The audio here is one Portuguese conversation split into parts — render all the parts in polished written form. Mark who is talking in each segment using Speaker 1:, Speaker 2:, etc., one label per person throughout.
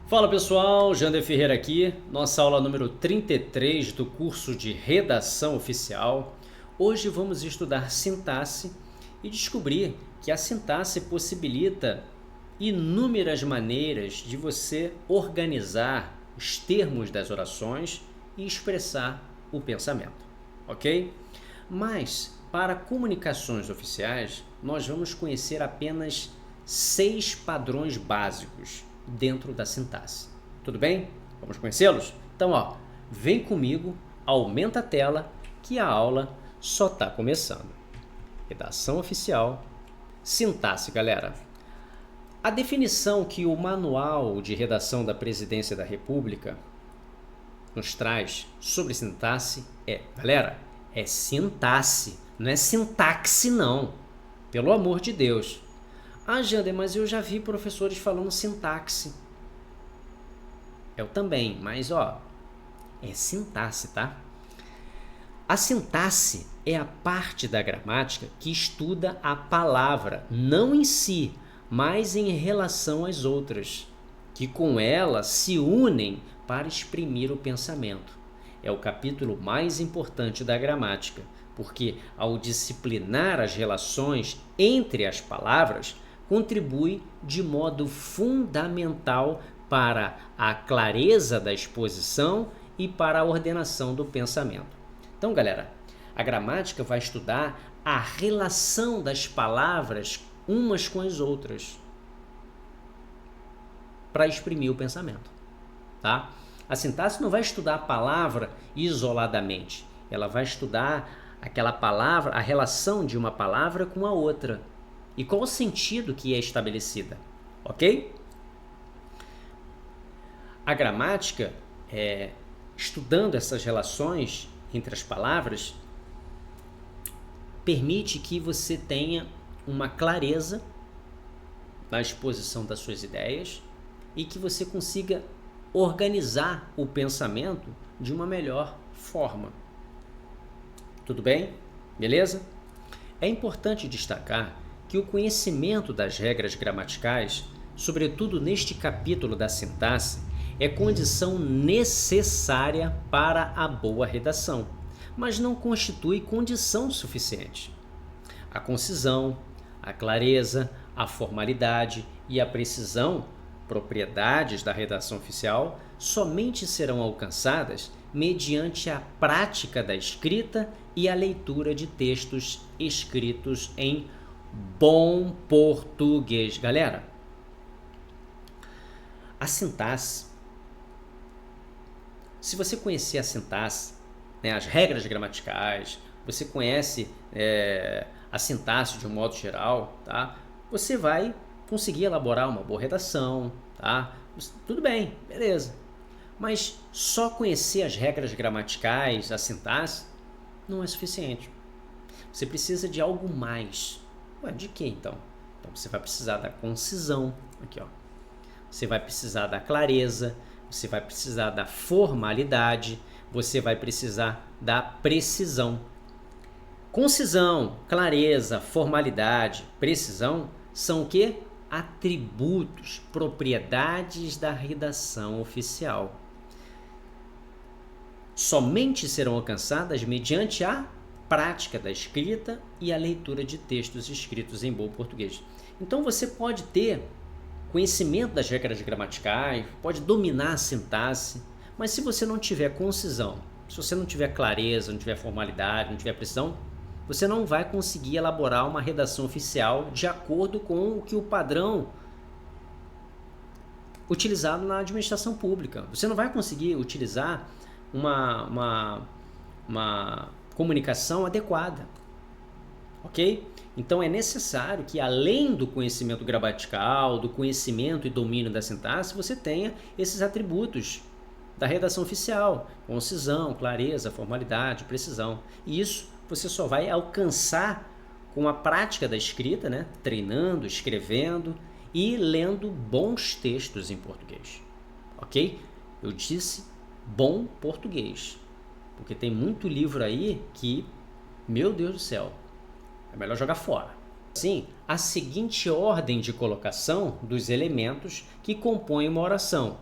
Speaker 1: Fala pessoal, Jander Ferreira aqui, nossa aula número 33 do curso de Redação Oficial. Hoje vamos estudar sintaxe e descobrir que a sintaxe possibilita inúmeras maneiras de você organizar os termos das orações e expressar o pensamento, ok? Mas, para comunicações oficiais, nós vamos conhecer apenas 6 padrões básicos dentro da sintaxe. Tudo bem? Vamos conhecê-los? Então, vem comigo, aumenta a tela, que a aula só está começando. Redação oficial, sintaxe, galera. A definição que o Manual de Redação da Presidência da República nos traz sobre sintaxe galera, é sintaxe, não é sintaxe não. Pelo amor de Deus. Ah, Jander, mas eu já vi professores falando sintaxe. Eu também, mas é sintaxe, tá? A sintaxe é a parte da gramática que estuda a palavra, não em si, mas em relação às outras, que com ela se unem para exprimir o pensamento. É o capítulo mais importante da gramática, porque ao disciplinar as relações entre as palavras, contribui de modo fundamental para a clareza da exposição e para a ordenação do pensamento. Então, galera, a gramática vai estudar a relação das palavras umas com as outras para exprimir o pensamento, tá? A sintaxe não vai estudar a palavra isoladamente, ela vai estudar aquela palavra, a relação de uma palavra com a outra. E qual o sentido que é estabelecida, ok? A gramática, estudando essas relações entre as palavras, permite que você tenha uma clareza na exposição das suas ideias e que você consiga organizar o pensamento de uma melhor forma. Tudo bem? Beleza? É importante destacar que o conhecimento das regras gramaticais, sobretudo neste capítulo da sintaxe, é condição necessária para a boa redação, mas não constitui condição suficiente. A concisão, a clareza, a formalidade e a precisão, propriedades da redação oficial, somente serão alcançadas mediante a prática da escrita e a leitura de textos escritos em bom português. Galera, a sintaxe, se você conhecer a sintaxe, as regras gramaticais, você conhece a sintaxe de um modo geral, tá? Você vai conseguir elaborar uma boa redação, tá? Tudo bem, beleza. Mas só conhecer as regras gramaticais, a sintaxe, não é suficiente. Você precisa de algo mais. De que então? Então você vai precisar da concisão, aqui Você vai precisar da clareza, você vai precisar da formalidade, você vai precisar da precisão. Concisão, clareza, formalidade, precisão são o quê? Atributos, propriedades da redação oficial. Somente serão alcançadas mediante a prática da escrita e a leitura de textos escritos em bom português. Então você pode ter conhecimento das regras gramaticais, pode dominar a sintaxe, mas se você não tiver concisão, se você não tiver clareza, não tiver formalidade, não tiver precisão, você não vai conseguir elaborar uma redação oficial de acordo com o que o padrão utilizado na administração pública. Você não vai conseguir utilizar uma comunicação adequada, ok? Então é necessário que, além do conhecimento gramatical, do conhecimento e domínio da sintaxe, você tenha esses atributos da redação oficial: concisão, clareza, formalidade, precisão. E isso você só vai alcançar com a prática da escrita, treinando, escrevendo e lendo bons textos em português, ok? Eu disse bom português, porque tem muito livro aí que, meu Deus do céu, é melhor jogar fora. Assim, a seguinte ordem de colocação dos elementos que compõem uma oração: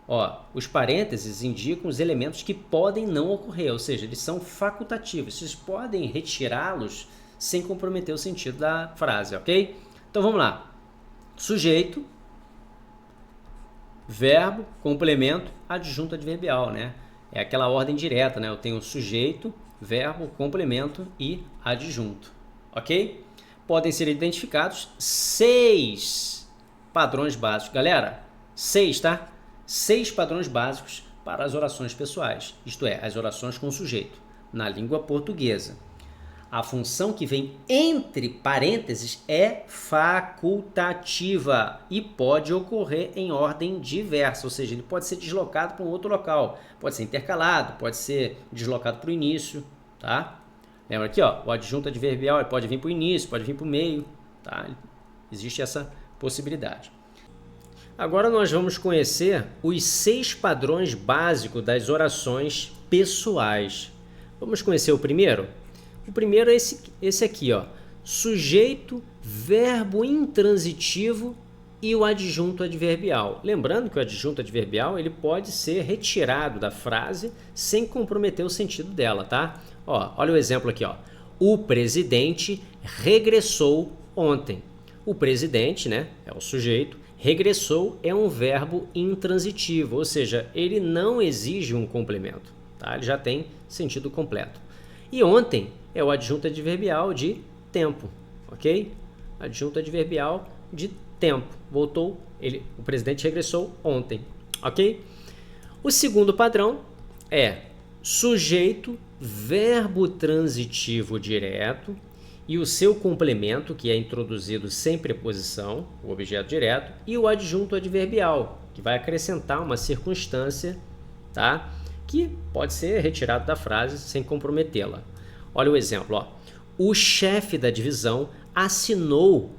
Speaker 1: Ó, os parênteses indicam os elementos que podem não ocorrer, ou seja, eles são facultativos. Vocês podem retirá-los sem comprometer o sentido da frase, ok? Então vamos lá. Sujeito, verbo, complemento, adjunto adverbial, né? É aquela ordem direta, né? Eu tenho sujeito, verbo, complemento e adjunto, ok? Podem ser identificados 6 padrões básicos. Galera, 6, tá? 6 padrões básicos para as orações pessoais, isto é, as orações com sujeito, na língua portuguesa. A função que vem entre parênteses é facultativa e pode ocorrer em ordem diversa, ou seja, ele pode ser deslocado para um outro local, pode ser intercalado, pode ser deslocado para o início, tá? Lembra aqui, ó, o adjunto adverbial ele pode vir para o início, pode vir para o meio, tá? Existe essa possibilidade. Agora nós vamos conhecer os 6 padrões básicos das orações pessoais. Vamos conhecer o primeiro? O primeiro é esse aqui, ó. Sujeito, verbo intransitivo e o adjunto adverbial. Lembrando que o adjunto adverbial ele pode ser retirado da frase sem comprometer o sentido dela, tá? Ó, olha o exemplo aqui, ó. O presidente regressou ontem. O presidente, né, é o sujeito. Regressou é um verbo intransitivo, ou seja, ele não exige um complemento, tá? Ele já tem sentido completo. E ontem é o adjunto adverbial de tempo, ok? Adjunto adverbial de tempo. Voltou, o presidente regressou ontem, ok? O segundo padrão é sujeito, verbo transitivo direto e o seu complemento, que é introduzido sem preposição, o objeto direto, e o adjunto adverbial, que vai acrescentar uma circunstância, tá? Que pode ser retirado da frase sem comprometê-la. Olha o exemplo, ó. O chefe da divisão assinou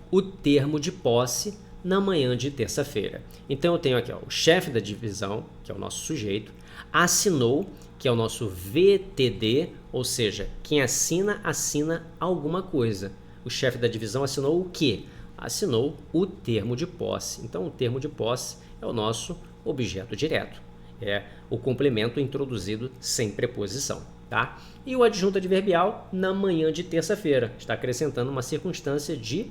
Speaker 1: o termo de posse na manhã de terça-feira. Então eu tenho aqui, ó, o chefe da divisão, que é o nosso sujeito, assinou, que é o nosso VTD, ou seja, quem assina, assina alguma coisa. O chefe da divisão assinou o quê? Assinou o termo de posse. Então, o termo de posse é o nosso objeto direto. É o complemento introduzido sem preposição, tá? E o adjunto adverbial, na manhã de terça-feira, está acrescentando uma circunstância de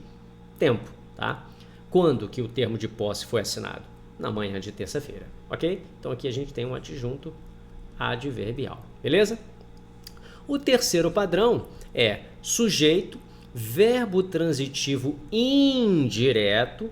Speaker 1: tempo, tá? Quando que o termo de posse foi assinado? Na manhã de terça-feira, ok? Então, aqui a gente tem um adjunto adverbial, beleza? O terceiro padrão é sujeito, verbo transitivo indireto,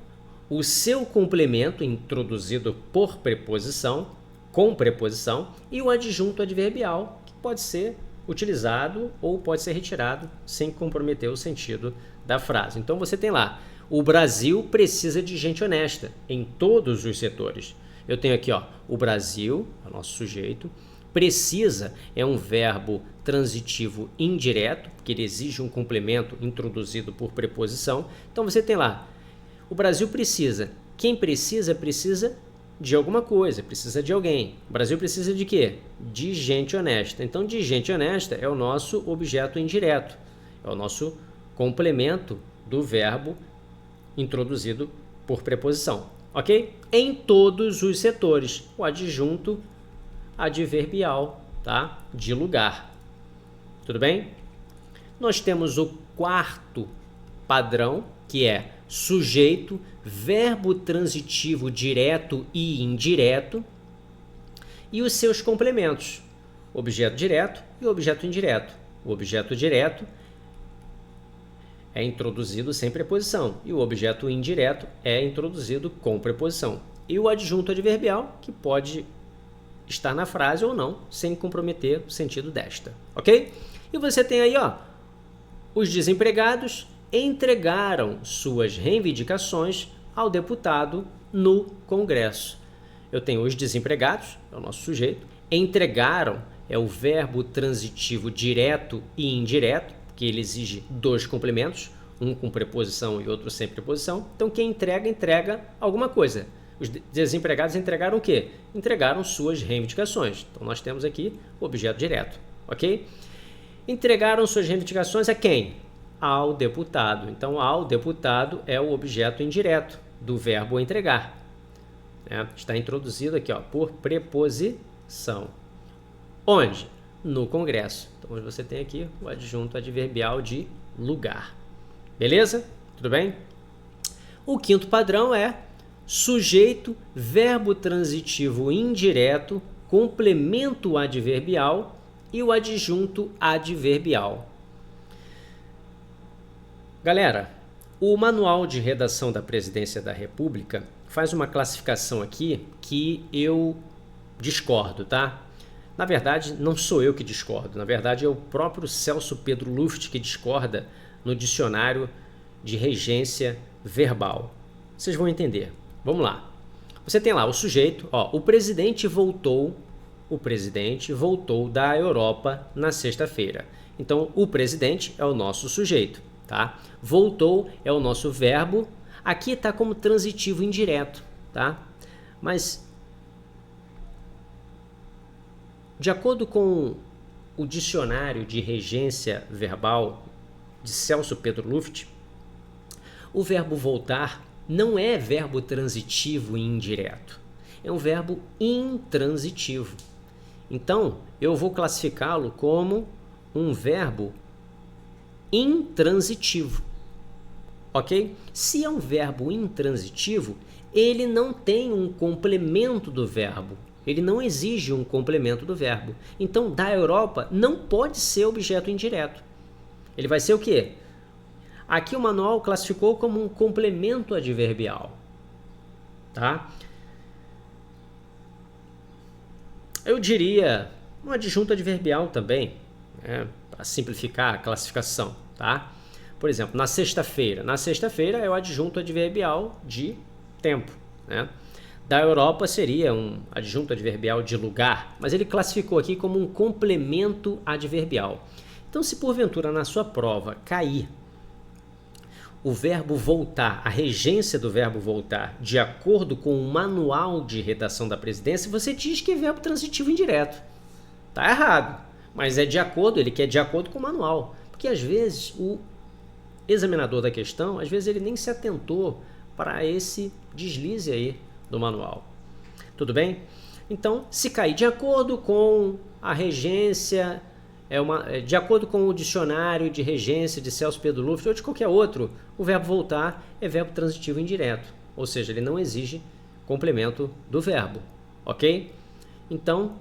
Speaker 1: o seu complemento introduzido por preposição, com preposição, e o adjunto adverbial, que pode ser utilizado ou pode ser retirado sem comprometer o sentido da frase. Então você tem lá, o Brasil precisa de gente honesta em todos os setores. Eu tenho aqui, ó, o Brasil, é o nosso sujeito. Precisa é um verbo transitivo indireto, porque ele exige um complemento introduzido por preposição. Então você tem lá, o Brasil precisa. Quem precisa, precisa de alguma coisa, precisa de alguém. O Brasil precisa de quê? De gente honesta. Então, de gente honesta é o nosso objeto indireto, é o nosso complemento do verbo introduzido por preposição, ok? Em todos os setores, o adjunto adverbial, tá? De lugar. Tudo bem? Nós temos o quarto padrão, que é sujeito, verbo transitivo direto e indireto, e os seus complementos, objeto direto e objeto indireto. O objeto direto é introduzido sem preposição e o objeto indireto é introduzido com preposição. E o adjunto adverbial, que pode estar na frase ou não, sem comprometer o sentido desta, ok? E você tem aí, ó, os desempregados entregaram suas reivindicações ao deputado no Congresso. Eu tenho os desempregados, é o nosso sujeito, entregaram é o verbo transitivo direto e indireto, que ele exige dois complementos, um com preposição e outro sem preposição. Então, quem entrega, entrega alguma coisa. Os desempregados entregaram o quê? Entregaram suas reivindicações. Então, nós temos aqui o objeto direto, ok? Entregaram suas reivindicações a quem? Ao deputado. Então, ao deputado é o objeto indireto do verbo entregar. né? Está introduzido aqui, ó, por preposição. Onde? No Congresso. Então você tem aqui o adjunto adverbial de lugar. Beleza? Tudo bem? O quinto padrão é sujeito, verbo transitivo indireto, complemento adverbial e o adjunto adverbial. Galera, o Manual de Redação da Presidência da República faz uma classificação aqui que eu discordo, tá? Na verdade, não sou eu que discordo, na verdade é o próprio Celso Pedro Luft que discorda no dicionário de regência verbal. Vocês vão entender. Vamos lá. Você tem lá o sujeito, ó, o presidente voltou da Europa na sexta-feira. Então, o presidente é o nosso sujeito, tá? Voltou é o nosso verbo. Aqui está como transitivo indireto, tá? Mas, de acordo com o dicionário de regência verbal de Celso Pedro Luft, o verbo voltar não é verbo transitivo e indireto. É um verbo intransitivo. Então, eu vou classificá-lo como um verbo intransitivo. Ok? Se é um verbo intransitivo, ele não tem um complemento do verbo. Ele não exige um complemento do verbo. Então, da Europa não pode ser objeto indireto. Ele vai ser o quê? Aqui o manual classificou como um complemento adverbial. Tá? Eu diria um adjunto adverbial também, né, para simplificar a classificação. Tá? Por exemplo, na sexta-feira. Na sexta-feira é o adjunto adverbial de tempo. Né? Da Europa seria um adjunto adverbial de lugar, mas ele classificou aqui como um complemento adverbial. Então, se porventura na sua prova cair o verbo voltar, a regência do verbo voltar, de acordo com o manual de redação da presidência, você diz que é verbo transitivo indireto. Tá errado, mas é de acordo, ele quer de acordo com o manual. Porque às vezes o examinador da questão, às vezes ele nem se atentou para esse deslize aí do manual. Tudo bem? Então, se cair de acordo com a regência, de acordo com o dicionário de regência de Celso Pedro Luft ou de qualquer outro, o verbo voltar é verbo transitivo indireto, ou seja, ele não exige complemento do verbo, ok? Então,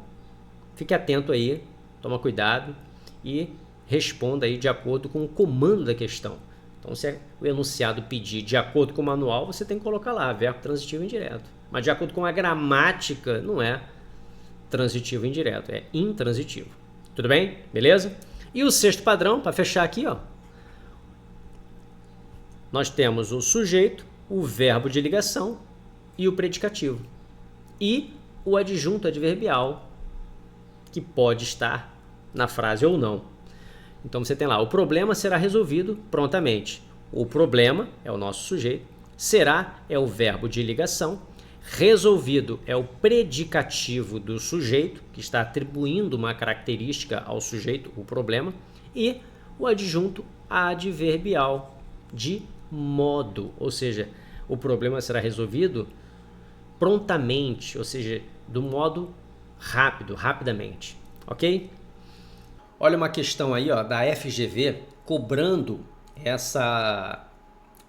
Speaker 1: fique atento aí, toma cuidado e responda aí de acordo com o comando da questão. Então, se o enunciado pedir de acordo com o manual, você tem que colocar lá, verbo transitivo indireto. Mas de acordo com a gramática, não é transitivo indireto, é intransitivo. Tudo bem? Beleza? E o sexto padrão, para fechar aqui, ó, nós temos o sujeito, o verbo de ligação e o predicativo. E o adjunto adverbial, que pode estar na frase ou não. Então você tem lá, o problema será resolvido prontamente. O problema é o nosso sujeito, será é o verbo de ligação, resolvido é o predicativo do sujeito, que está atribuindo uma característica ao sujeito, o problema, e o adjunto adverbial de modo, ou seja, o problema será resolvido prontamente, ou seja, do modo rápido, rapidamente, ok? Olha uma questão aí, ó, da FGV cobrando essa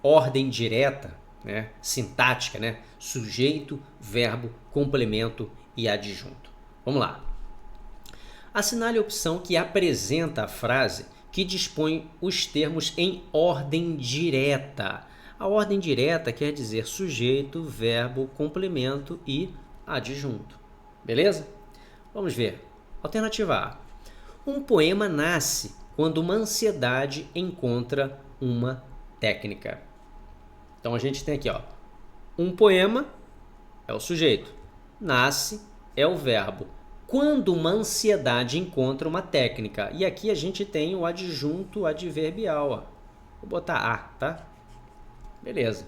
Speaker 1: ordem direta, né, sintática, né, sujeito, verbo, complemento e adjunto. Vamos lá. Assinale a opção que apresenta a frase que dispõe os termos em ordem direta. A ordem direta quer dizer sujeito, verbo, complemento e adjunto. Beleza? Vamos ver. Alternativa A. Um poema nasce quando uma ansiedade encontra uma técnica. Então a gente tem aqui, ó, um poema é o sujeito, nasce é o verbo. Quando uma ansiedade encontra uma técnica. E aqui a gente tem o adjunto adverbial, ó. Vou botar A, tá? Beleza.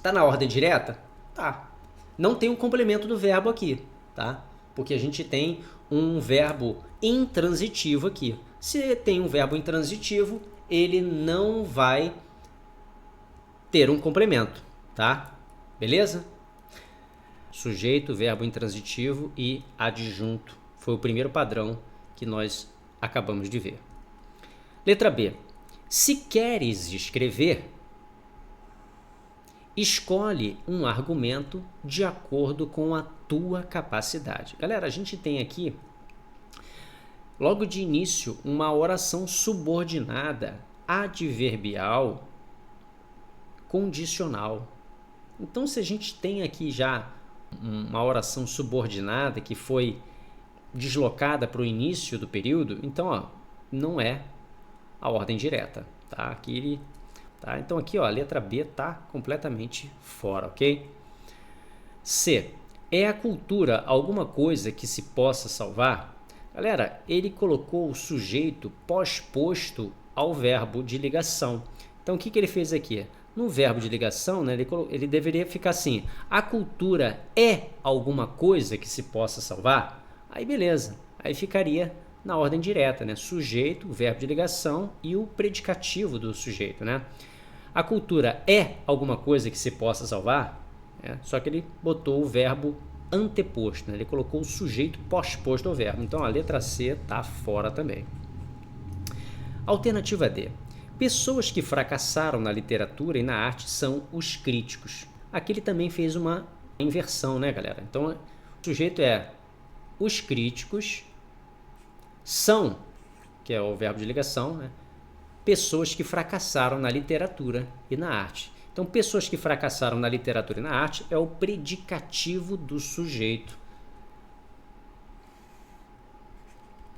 Speaker 1: Tá na ordem direta? Tá. Não tem um complemento do verbo aqui, tá? Porque a gente tem um verbo intransitivo aqui. Se tem um verbo intransitivo, ele não vai ter um complemento, tá? Beleza? Sujeito, verbo intransitivo e adjunto. Foi o primeiro padrão que nós acabamos de ver. Letra B. Se queres escrever, escolhe um argumento de acordo com a tua capacidade. Galera, a gente tem aqui, logo de início, uma oração subordinada adverbial condicional. Então, se a gente tem aqui já uma oração subordinada que foi deslocada para o início do período, então, ó, não é a ordem direta, tá? Aqui, tá? Então, aqui, ó, a letra B está completamente fora, ok? C. É a cultura alguma coisa que se possa salvar? Galera, ele colocou o sujeito pós-posto ao verbo de ligação. Então, o que ele fez aqui? No verbo de ligação, né, ele deveria ficar assim: a cultura é alguma coisa que se possa salvar? Aí beleza, aí ficaria na ordem direta, né? Sujeito, verbo de ligação e o predicativo do sujeito, né? A cultura é alguma coisa que se possa salvar? Só que ele botou o verbo anteposto, né? Ele colocou o sujeito pós-posto ao verbo. Então a letra C está fora também. Alternativa D. Pessoas que fracassaram na literatura e na arte são os críticos. Aqui ele também fez uma inversão, né, galera? Então o sujeito é os críticos são, que é o verbo de ligação, né? Pessoas que fracassaram na literatura e na arte. Então, pessoas que fracassaram na literatura e na arte é o predicativo do sujeito.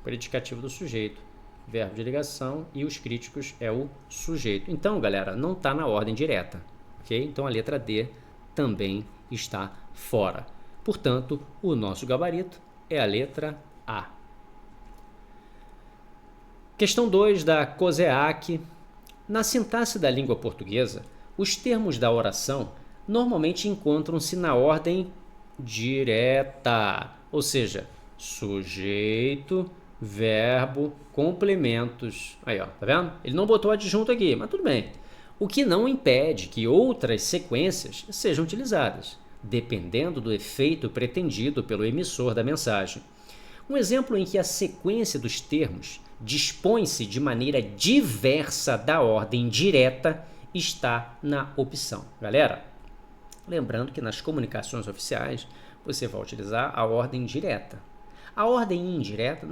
Speaker 1: Predicativo do sujeito. Verbo de ligação e os críticos é o sujeito. Então, galera, não está na ordem direta, ok? Então, a letra D também está fora. Portanto, o nosso gabarito é a letra A. Questão 2 da COSEAC. Na sintaxe da língua portuguesa, os termos da oração normalmente encontram-se na ordem direta, ou seja, sujeito, verbo, complementos. Aí, ó, tá vendo? Ele não botou adjunto aqui, mas tudo bem. O que não impede que outras sequências sejam utilizadas, dependendo do efeito pretendido pelo emissor da mensagem. Um exemplo em que a sequência dos termos dispõe-se de maneira diversa da ordem direta está na opção. Galera, lembrando que nas comunicações oficiais você vai utilizar a ordem direta. A ordem indireta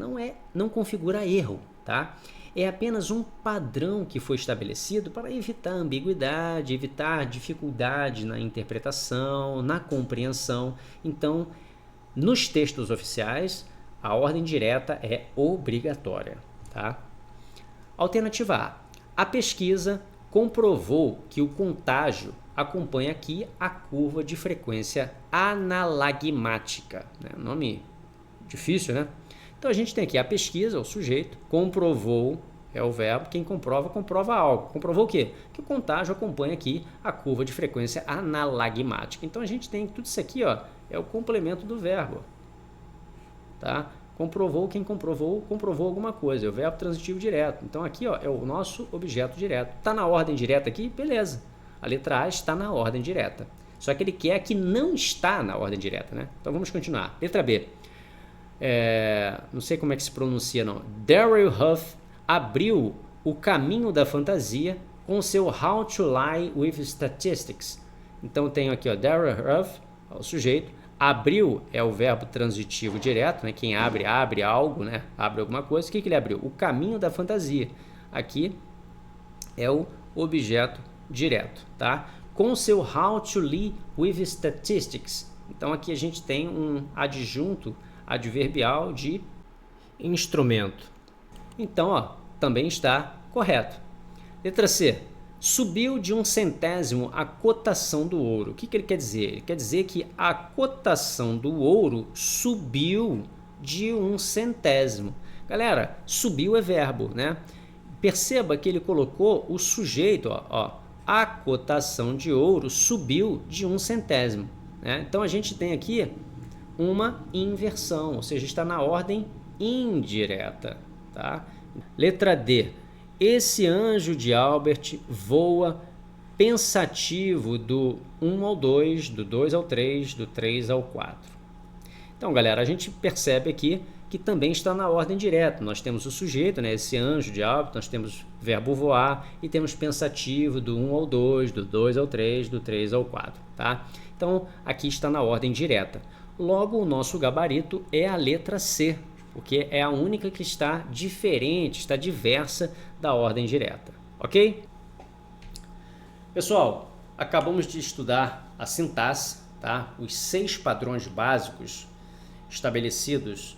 Speaker 1: não configura erro, tá? É apenas um padrão que foi estabelecido para evitar ambiguidade, evitar dificuldade na interpretação, na compreensão. Então, nos textos oficiais, a ordem direta é obrigatória, tá? Alternativa A. A pesquisa comprovou que o contágio acompanha aqui a curva de frequência analagmática. Né? Nome difícil, né? Então a gente tem aqui a pesquisa, o sujeito, comprovou, é o verbo, quem comprova, comprova algo. Comprovou o quê? Que o contágio acompanha aqui a curva de frequência analagmática. Então a gente tem tudo isso aqui, ó, é o complemento do verbo. Tá? Comprovou, quem comprovou, comprovou alguma coisa, é o verbo transitivo direto. Então aqui, ó, é o nosso objeto direto. Está na ordem direta aqui? Beleza. A letra A está na ordem direta. Só que ele quer que não está na ordem direta, né? Então vamos continuar. Letra B. Não sei como é que se pronuncia, não. Daryl Huff abriu o caminho da fantasia com seu How to Lie with Statistics. Então tenho aqui, ó, Daryl Huff, o sujeito. Abriu é o verbo transitivo direto, né? Quem abre, abre algo, né? Abre alguma coisa. O que ele abriu? O caminho da fantasia. Aqui é o objeto direto, tá? Com seu How to Lie with Statistics. Então aqui a gente tem um adjunto adverbial de instrumento. Então, ó, também está correto. Letra C. Subiu de 1/100º a cotação do ouro. O que ele quer dizer? Ele quer dizer que a cotação do ouro subiu de 1/100º. Galera, subiu é verbo, né? Perceba que ele colocou o sujeito, ó, a cotação de ouro subiu de 1/100º. Né? Então a gente tem aqui uma inversão, ou seja, está na ordem indireta. Tá? Letra D. Esse anjo de Albert voa pensativo do 1 ao 2, do 2 ao 3, do 3 ao 4. Então, galera, a gente percebe aqui que também está na ordem direta. Nós temos o sujeito, né, esse anjo de hábito, nós temos o verbo voar e temos pensativo do 1 ao 2, do 2 ao 3, do 3 ao 4, tá? Então, aqui está na ordem direta. Logo, o nosso gabarito é a letra C, porque é a única que está diferente, está diversa da ordem direta, ok? Pessoal, acabamos de estudar a sintaxe, tá? Os 6 padrões básicos estabelecidos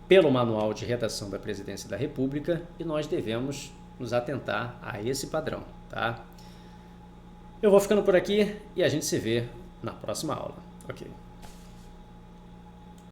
Speaker 1: pelo Manual de Redação da Presidência da República e nós devemos nos atentar a esse padrão, tá? Eu vou ficando por aqui e a gente se vê na próxima aula, ok?